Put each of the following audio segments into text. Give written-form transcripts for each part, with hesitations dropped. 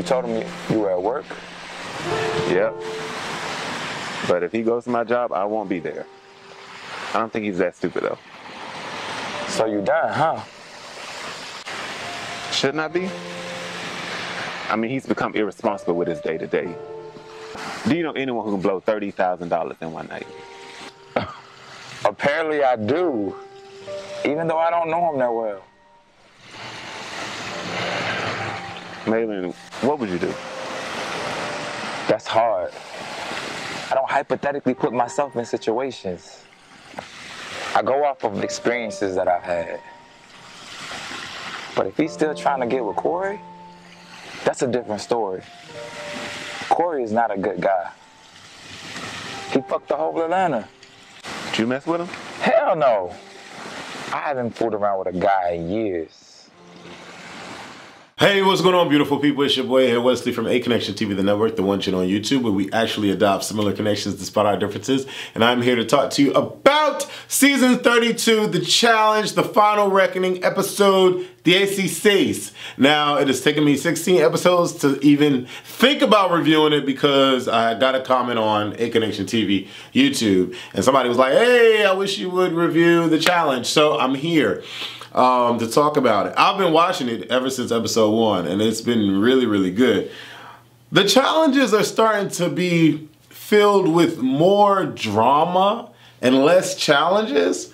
You told him you were at work? Yep. But if he goes to my job, I won't be there. I don't think he's that stupid, though. So you done, huh? Shouldn't I be? I mean, he's become irresponsible with his day-to-day. Do you know anyone who can blow $30,000 in one night? Apparently I do, even though I don't know him that well. Malin, what would you do? That's hard. I don't hypothetically put myself in situations. I go off of experiences that I've had. But if he's still trying to get with Corey, that's a different story. Corey is not a good guy. He fucked the whole Atlanta. Did you mess with him? Hell no. I haven't fooled around with a guy in years. Hey, what's going on, beautiful people? It's your boy here, Wesley from A Connection TV, the network, the one channel on YouTube, where we actually adopt similar connections despite our differences. And I'm here to talk to you about Season 32, The Challenge, The Final Reckoning, episode The ACCs. Now, it has taken me 16 episodes to even think about reviewing it because I got a comment on A Connection TV YouTube, and somebody was like, hey, I wish you would review The Challenge. So I'm here to talk about it. I've been watching it ever since episode 1, and it's been really, really good. The challenges are starting to be filled with more drama and less challenges,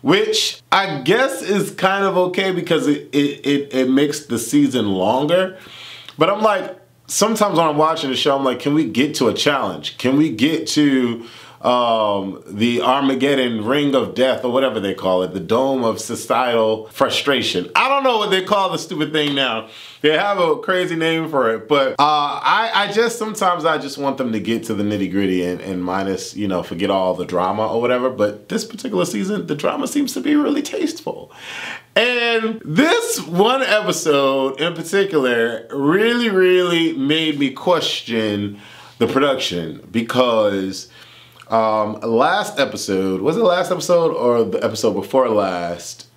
which I guess is kind of okay because it makes the season longer. But I'm like, sometimes when I'm watching the show, I'm like, can we get to a challenge? Can we get to the Armageddon Ring of Death, or whatever they call it, the Dome of Societal Frustration? I don't know what they call the stupid thing now. They have a crazy name for it, but sometimes I just want them to get to the nitty gritty and minus, you know, forget all the drama or whatever. But this particular season, the drama seems to be really tasteful. And this one episode in particular really, really made me question the production, because last episode, was it last episode or the episode before last,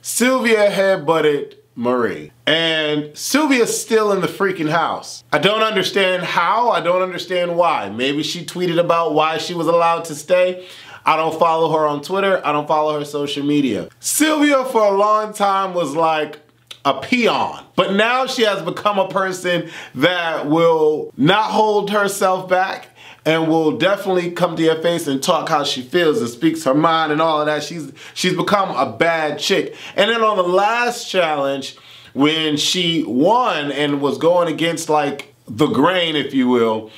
Sylvia headbutted Marie, and Sylvia's still in the freaking house. I don't understand how, I don't understand why. Maybe she tweeted about why she was allowed to stay. I don't follow her on Twitter, I don't follow her social media. Sylvia for a long time was like a peon, but now she has become a person that will not hold herself back and will definitely come to your face and talk how she feels and speaks her mind and all of that. She's become a bad chick. And then on the last challenge, when she won and was going against like the grain, if you will,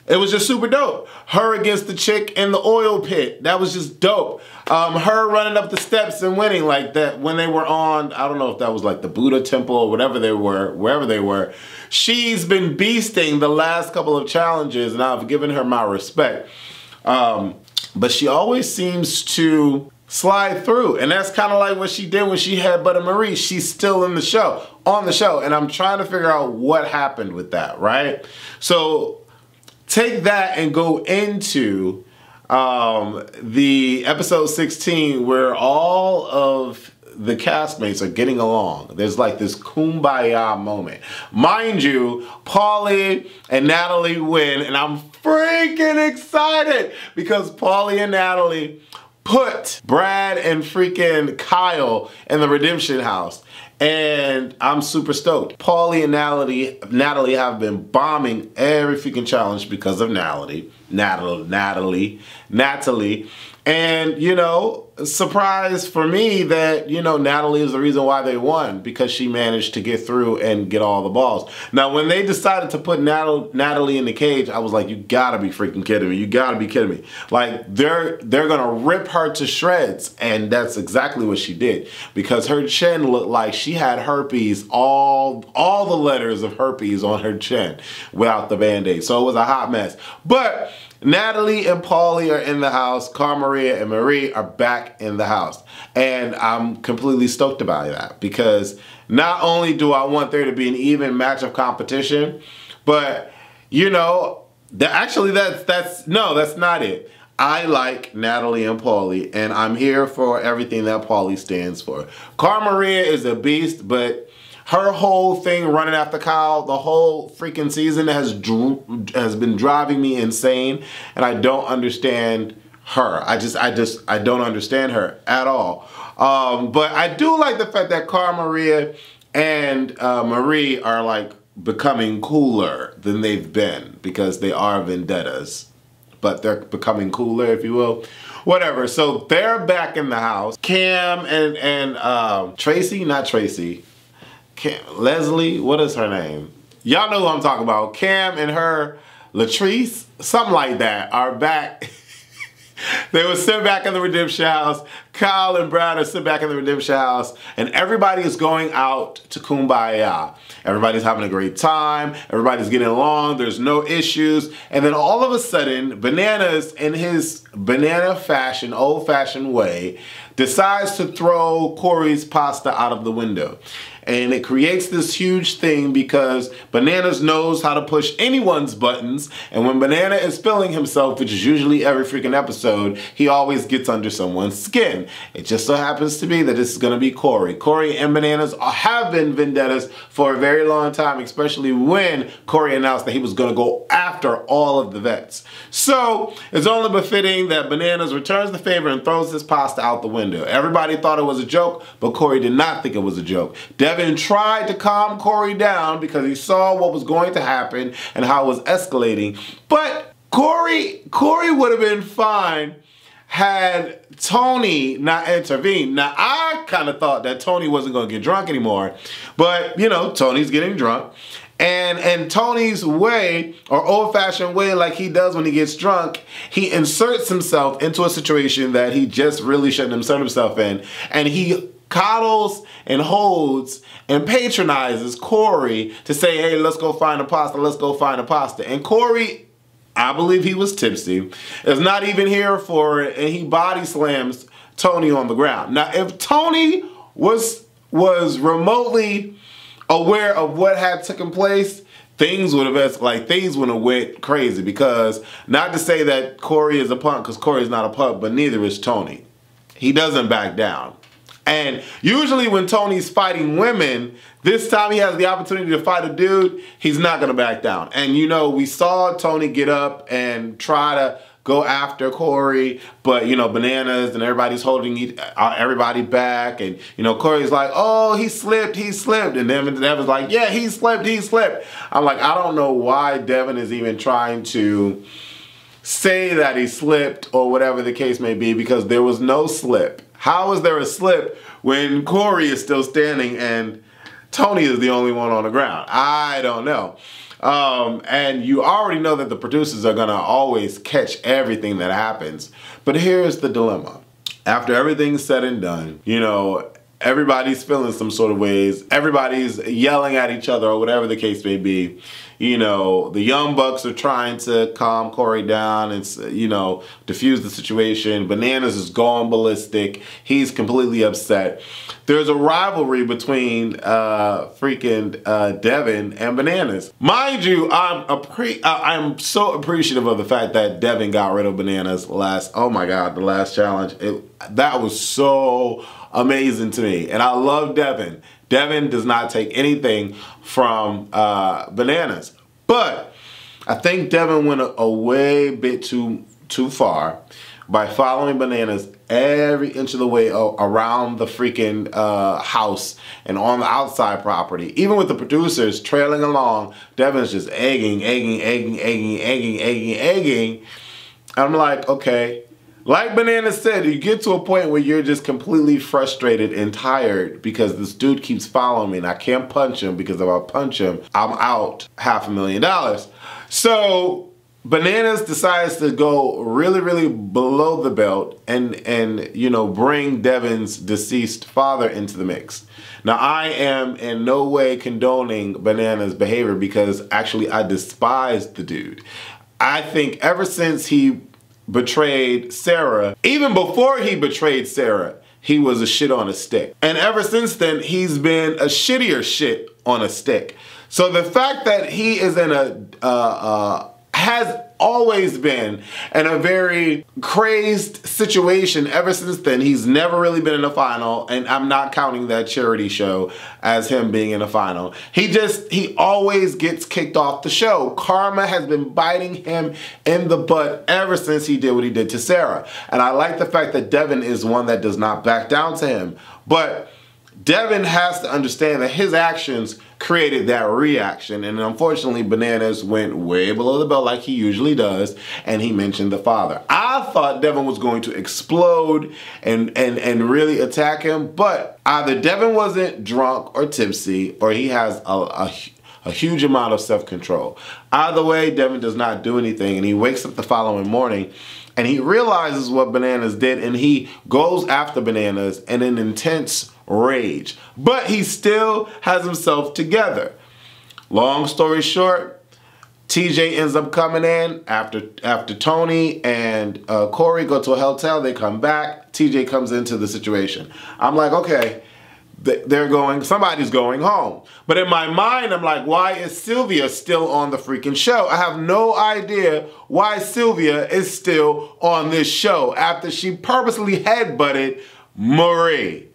it was just super dope. Her against the chick in the oil pit. That was just dope. Her running up the steps and winning like that when they were on, I don't know if that was like the Buddha temple or whatever they were, wherever they were. She's been beasting the last couple of challenges, and I've given her my respect. But she always seems to slide through, and that's kind of like what she did when she had Butter Marie. She's still in the show, on the show, and I'm trying to figure out what happened with that, right? So take that and go into the episode 16, where all of the castmates are getting along. There's like this kumbaya moment. Mind you, Paulie and Natalie win, and I'm freaking excited because Paulie and Natalie put Brad and freaking Kyle in the redemption house. And I'm super stoked. Paulie and Natalie have been bombing every freaking challenge because of Natalie. And, you know, surprise for me that, you know, Natalie is the reason why they won, because she managed to get through and get all the balls. Now, when they decided to put Natalie in the cage, I was like, you gotta be freaking kidding me. You gotta be kidding me. Like, they're gonna rip her to shreds. And that's exactly what she did, because her chin looked like she had herpes, all the letters of herpes on her chin without the Band-Aid. So it was a hot mess. But Natalie and Paulie are in the house. Cara Maria and Marie are back in the house. And I'm completely stoked about that, because not only do I want there to be an even match of competition, but, you know, that's not it. I like Natalie and Paulie, and I'm here for everything that Paulie stands for. Cara Maria is a beast, but Her whole thing running after Kyle, the whole freaking season has been driving me insane, and I don't understand her. I don't understand her at all. But I do like the fact that Cara Maria and Marie are like becoming cooler than they've been, because they are vendettas, but they're becoming cooler, if you will. Whatever. So they're back in the house. Cam and Tracy, not Tracy. Leslie, what is her name? Y'all know who I'm talking about. Cam and her, Latrice, something like that, are back. They were sitting back in the Redemption House. Kyle and Brad are sitting back in the Redemption House, and everybody is going out to Kumbaya. Everybody's having a great time. Everybody's getting along. There's no issues. And then all of a sudden, Bananas, in his banana fashion, old-fashioned way, decides to throw Corey's pasta out of the window. And it creates this huge thing because Bananas knows how to push anyone's buttons. And when Banana is feeling himself, which is usually every freaking episode, he always gets under someone's skin. It just so happens to be that this is going to be Corey. Corey and Bananas have been vendettas for a very long time, especially when Corey announced that he was going to go after all of the vets. So it's only befitting that Bananas returns the favor and throws his pasta out the window. Everybody thought it was a joke, but Corey did not think it was a joke. Devin tried to calm Corey down because he saw what was going to happen and how it was escalating. But Corey would have been fine had Tony not intervened. Now, I kind of thought that Tony wasn't going to get drunk anymore. But, you know, Tony's getting drunk. And Tony's way, or old-fashioned way like he does when he gets drunk, he inserts himself into a situation that he just really shouldn't insert himself in. And he coddles and holds and patronizes Corey to say, hey, let's go find a pasta, let's go find a pasta. And Corey, I believe he was tipsy, is not even here for it, and he body slams Tony on the ground. Now, if Tony was remotely aware of what had taken place, things would have escalated, things would have went crazy, because not to say that Corey is a punk, because Corey's not a punk, but neither is Tony. He doesn't back down. And usually when Tony's fighting women, this time he has the opportunity to fight a dude, he's not going to back down. And you know, we saw Tony get up and try to go after Corey, but you know, Bananas and everybody's holding everybody back, and you know, Corey's like, oh, he slipped, and then Devin's like, yeah, he slipped. I'm like, I don't know why Devin is even trying to say that he slipped or whatever the case may be, because there was no slip. How is there a slip when Corey is still standing and Tony is the only one on the ground? I don't know. And you already know that the producers are going to always catch everything that happens. But here's the dilemma. After everything's said and done, you know, everybody's feeling some sort of ways. Everybody's yelling at each other or whatever the case may be. You know, the Young Bucks are trying to calm Corey down and, you know, diffuse the situation. Bananas is going ballistic. He's completely upset. There's a rivalry between Devin and Bananas. Mind you, I'm so appreciative of the fact that Devin got rid of Bananas the last challenge. That was so amazing to me. And I love Devin. Devin does not take anything from Bananas. But I think Devin went a way bit too far by following Bananas every inch of the way around the freaking house and on the outside property. Even with the producers trailing along, Devin's just egging. I'm like, okay. Like Banana said, you get to a point where you're just completely frustrated and tired because this dude keeps following me and I can't punch him, because if I punch him, I'm out $500,000. So Bananas decides to go really below the belt and you know, bring Devin's deceased father into the mix. Now, I am in no way condoning Bananas' behavior, because actually I despise the dude. I think ever since he betrayed Sarah, even before he betrayed Sarah, he was a shit on a stick. And ever since then, he's been a shittier shit on a stick. So the fact that he is in has always been in a very crazed situation ever since then. He's never really been in a final, and I'm not counting that charity show as him being in a final. He always gets kicked off the show. Karma has been biting him in the butt ever since he did what he did to Sarah. And I like the fact that Devin is one that does not back down to him. But Devin has to understand that his actions created that reaction, and unfortunately Bananas went way below the belt like he usually does, and he mentioned the father. I thought Devin was going to explode and really attack him, but either Devin wasn't drunk or tipsy, or he has a huge amount of self-control. Either way, Devin does not do anything, and he wakes up the following morning and he realizes what Bananas did, and he goes after Bananas in an intense rage. But he still has himself together. Long story short, TJ ends up coming in after Tony and Corey go to a hotel. They come back. TJ comes into the situation. I'm like, okay, somebody's going home. But in my mind, I'm like, why is Sylvia still on the freaking show? I have no idea why Sylvia is still on this show after she purposely headbutted Marie.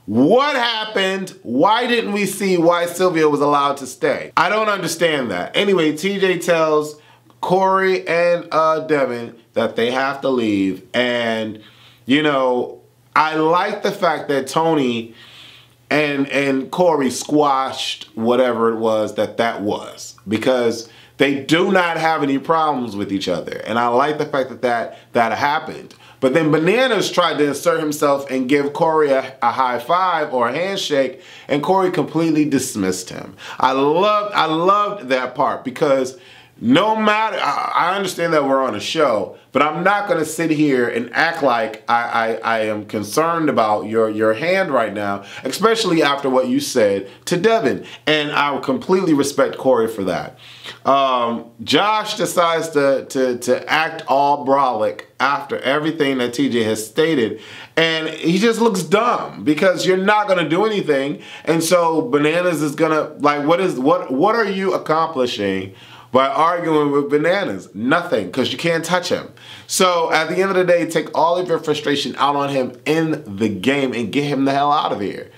What happened? Why didn't we see why Sylvia was allowed to stay? I don't understand that. Anyway, TJ tells Corey and Devin that they have to leave. And, you know, I like the fact that Tony and Corey squashed whatever it was that was, because they do not have any problems with each other. And I like the fact that happened. But then Bananas tried to insert himself and give Corey a high five or a handshake, and Corey completely dismissed him. I loved that part, because no matter, I understand that we're on a show, but I'm not going to sit here and act like I am concerned about your hand right now, especially after what you said to Devin. And I would completely respect Corey for that. Josh decides to act all brolic after everything that TJ has stated, and he just looks dumb because you're not going to do anything. And so Bananas is going to, like, what are you accomplishing by arguing with Bananas? Nothing, because you can't touch him. So at the end of the day, take all of your frustration out on him in the game and get him the hell out of here.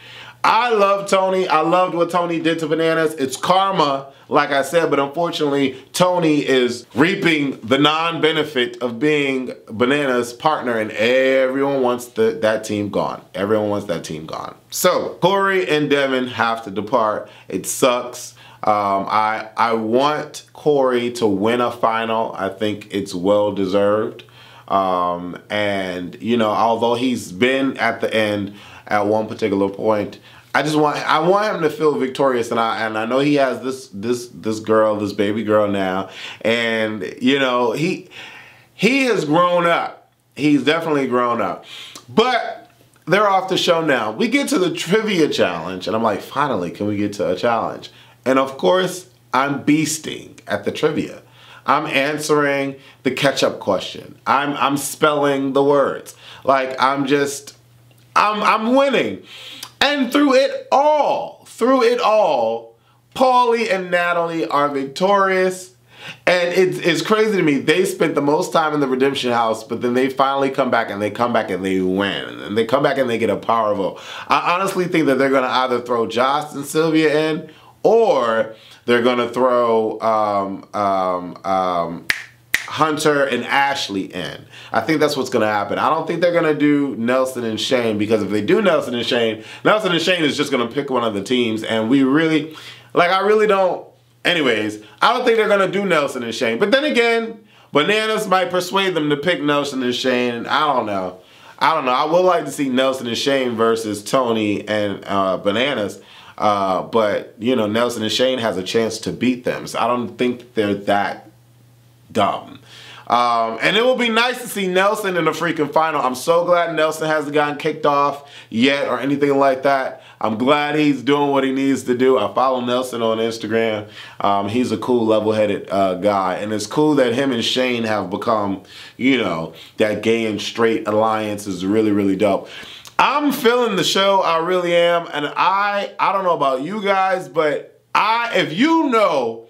I love Tony. I loved what Tony did to Bananas. It's karma, like I said, but unfortunately, Tony is reaping the non-benefit of being Bananas' partner, and everyone wants that team gone. Everyone wants that team gone. So Corey and Devin have to depart. It sucks. I want Corey to win a final. I think it's well deserved. And you know, although he's been at the end at one particular point, I want him to feel victorious, and I know he has this girl, this baby girl now, and you know, he has grown up. He's definitely grown up. But they're off the show now. We get to the trivia challenge, and I'm like, finally, can we get to a challenge? And of course, I'm beasting at the trivia. I'm answering the catch-up question. I'm spelling the words. Like, I'm winning. And through it all, Paulie and Natalie are victorious. And it's crazy to me. They spent the most time in the Redemption House, but then they finally come back and they win. And they come back and they get a power vote. I honestly think that they're going to either throw Josh and Sylvia in, or they're going to throw Hunter and Ashley in. I think that's what's going to happen. I don't think they're going to do Nelson and Shane, because if they do Nelson and Shane is just going to pick one of the teams, and I really don't. Anyways, I don't think they're going to do Nelson and Shane. But then again, Bananas might persuade them to pick Nelson and Shane. I don't know. I would like to see Nelson and Shane versus Tony and Bananas. But, you know, Nelson and Shane has a chance to beat them. So I don't think they're that dumb. And it will be nice to see Nelson in the freaking final. I'm so glad Nelson hasn't gotten kicked off yet or anything like that. I'm glad he's doing what he needs to do. I follow Nelson on Instagram. He's a cool, level-headed guy. And it's cool that him and Shane have become, you know, that gay and straight alliance is really, really dope. I'm feeling the show, I really am, and I don't know about you guys, but if you know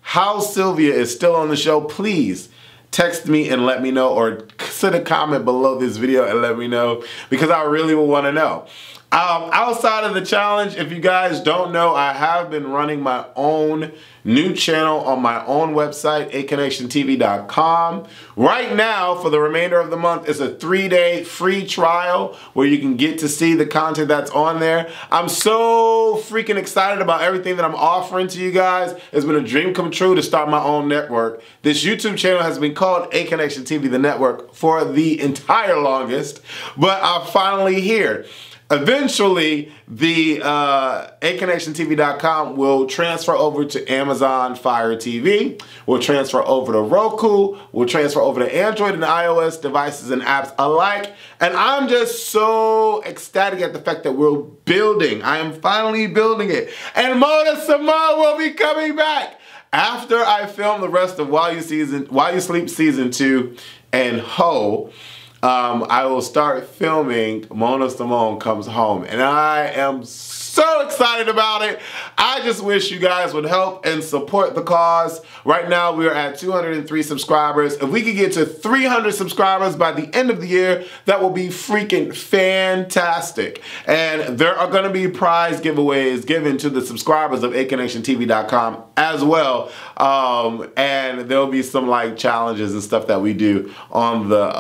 how Sylvia is still on the show, please text me and let me know, or send a comment below this video and let me know, because I really will want to know. Outside of the challenge, if you guys don't know, I have been running my own new channel on my own website, aconnectiontv.com. Right now, for the remainder of the month, it's a 3-day free trial where you can get to see the content that's on there. I'm so freaking excited about everything that I'm offering to you guys. It's been a dream come true to start my own network. This YouTube channel has been called A Connection TV, the network, for the entire longest, but I'm finally here. Eventually, the aconnectiontv.com will transfer over to Amazon Fire TV, will transfer over to Roku, will transfer over to Android and iOS devices and apps alike. And I'm just so ecstatic at the fact that we're building. I am finally building it. And Mona Simone will be coming back after I film the rest of While You Sleep Season 2 and Ho. I will start filming Mona Simone Comes Home, and I am so excited about it. I just wish you guys would help and support the cause. Right now we are at 203 subscribers. If we could get to 300 subscribers by the end of the year, that will be freaking fantastic. And there are going to be prize giveaways given to the subscribers of aconnectiontv.com as well. And there'll be some like challenges and stuff that we do on the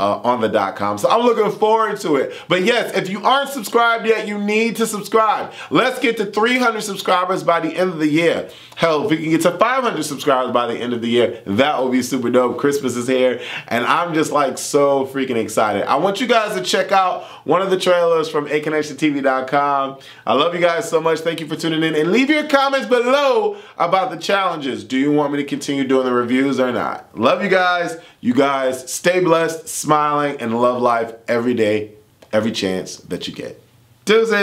.com. So I'm looking forward to it. But yes, if you aren't subscribed yet, you need to subscribe. Let's get to 300 subscribers by the end of the year. Hell, if we can get to 500 subscribers by the end of the year, that will be super dope. Christmas is here, and I'm just like so freaking excited. I want you guys to check out one of the trailers from aconnectiontv.com. I love you guys so much. Thank you for tuning in, and leave your comments below about the challenges. Do you want me to continue doing the reviews or not? Love you guys. You guys stay blessed, smiling, and love life every day, every chance that you get. Deuces.